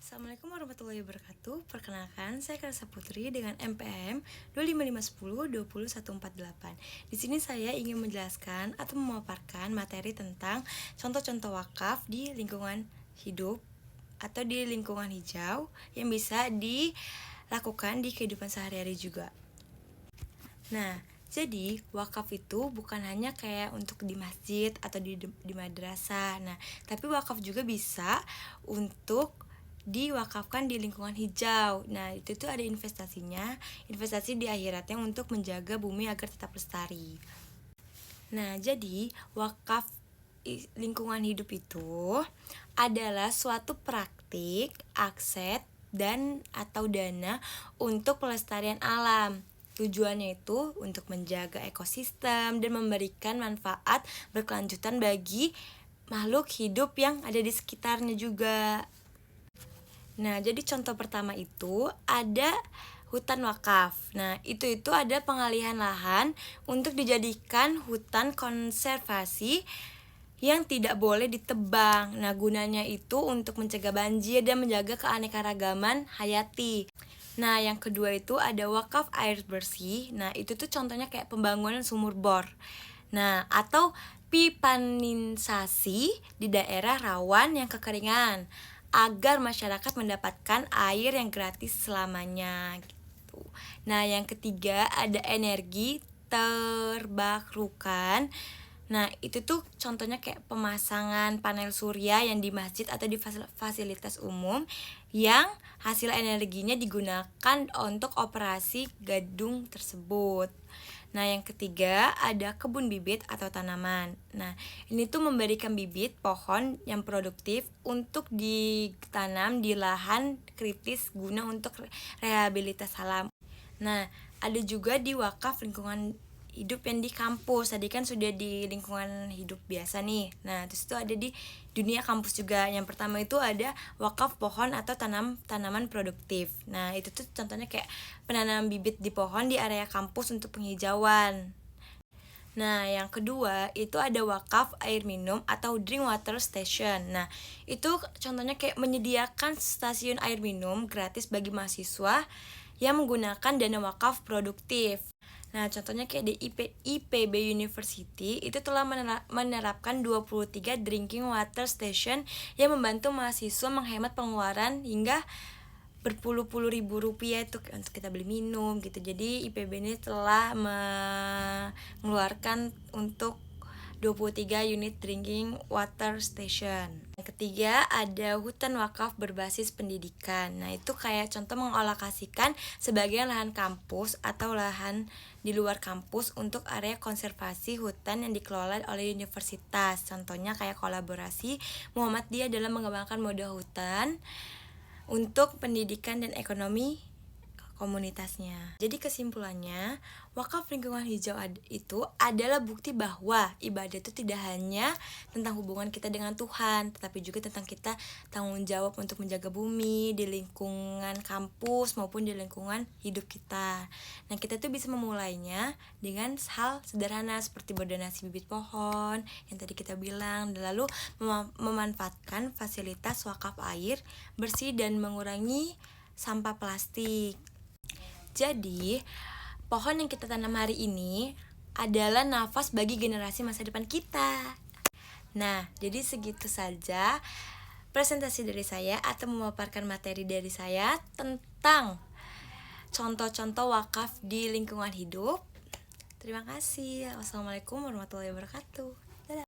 Assalamualaikum warahmatullahi wabarakatuh. Perkenalkan, saya Karsa Putri dengan NPM 25510 20148. Di sini saya ingin menjelaskan atau memaparkan materi tentang contoh-contoh wakaf di lingkungan hidup atau di lingkungan hijau yang bisa dilakukan di kehidupan sehari-hari juga. Nah, jadi wakaf itu bukan hanya kayak untuk di masjid atau di madrasah. Nah, tapi wakaf juga bisa untuk diwakafkan di lingkungan hijau. Nah, itu tuh ada investasinya, investasi di akhiratnya untuk menjaga bumi agar tetap lestari. Nah, jadi wakaf lingkungan hidup itu adalah suatu praktik, akses, dan atau dana untuk pelestarian alam. Tujuannya itu untuk menjaga ekosistem dan memberikan manfaat berkelanjutan bagi makhluk hidup yang ada di sekitarnya juga. Nah, jadi contoh pertama itu ada hutan wakaf. Nah, itu ada pengalihan lahan untuk dijadikan hutan konservasi yang tidak boleh ditebang. Nah, gunanya itu untuk mencegah banjir dan menjaga keanekaragaman hayati. Nah, yang kedua itu ada wakaf air bersih. Nah, itu tuh contohnya kayak pembangunan sumur bor. Nah, atau pipanisasi di daerah rawan yang kekeringan agar masyarakat mendapatkan air yang gratis selamanya gitu. Nah, yang ketiga ada energi terbarukan. Nah, itu tuh contohnya kayak pemasangan panel surya yang di masjid atau di fasilitas umum yang hasil energinya digunakan untuk operasi gedung tersebut. Nah, yang ketiga ada kebun bibit atau tanaman. Nah, ini tuh memberikan bibit pohon yang produktif untuk ditanam di lahan kritis guna untuk rehabilitas alam. Nah, ada juga di wakaf lingkungan hidup yang di kampus. Tadi kan sudah di lingkungan hidup biasa nih. Nah, terus itu ada di dunia kampus juga. Yang pertama itu ada wakaf pohon atau tanaman produktif. Nah, itu tuh contohnya kayak penanaman bibit di pohon di area kampus untuk penghijauan. Nah, yang kedua itu ada wakaf air minum atau drink water station. Nah, itu contohnya kayak menyediakan stasiun air minum gratis bagi mahasiswa yang menggunakan dana wakaf produktif. Nah, contohnya kayak di IPB University itu telah menerapkan 23 drinking water station yang membantu mahasiswa menghemat pengeluaran hingga berpuluh-puluh ribu rupiah itu untuk kita beli minum gitu. Jadi IPB ini telah mengeluarkan untuk 23 unit drinking water station. Yang ketiga ada hutan wakaf berbasis pendidikan. Nah, itu kayak contoh mengalokasikan sebagian lahan kampus atau lahan di luar kampus untuk area konservasi hutan yang dikelola oleh universitas. Contohnya kayak kolaborasi Muhammadiyah dalam mengembangkan model hutan untuk pendidikan dan ekonomi komunitasnya. Jadi kesimpulannya, wakaf lingkungan hijau itu adalah bukti bahwa ibadah itu tidak hanya tentang hubungan kita dengan Tuhan, tetapi juga tentang kita tanggung jawab untuk menjaga bumi di lingkungan kampus maupun di lingkungan hidup kita. Nah, kita tuh bisa memulainya dengan hal sederhana seperti berdonasi bibit pohon yang tadi kita bilang, dan lalu memanfaatkan fasilitas wakaf air bersih dan mengurangi sampah plastik. Jadi, pohon yang kita tanam hari ini adalah nafas bagi generasi masa depan kita. Nah, jadi segitu saja presentasi dari saya atau memaparkan materi dari saya tentang contoh-contoh wakaf di lingkungan hidup. Terima kasih. Wassalamualaikum warahmatullahi wabarakatuh.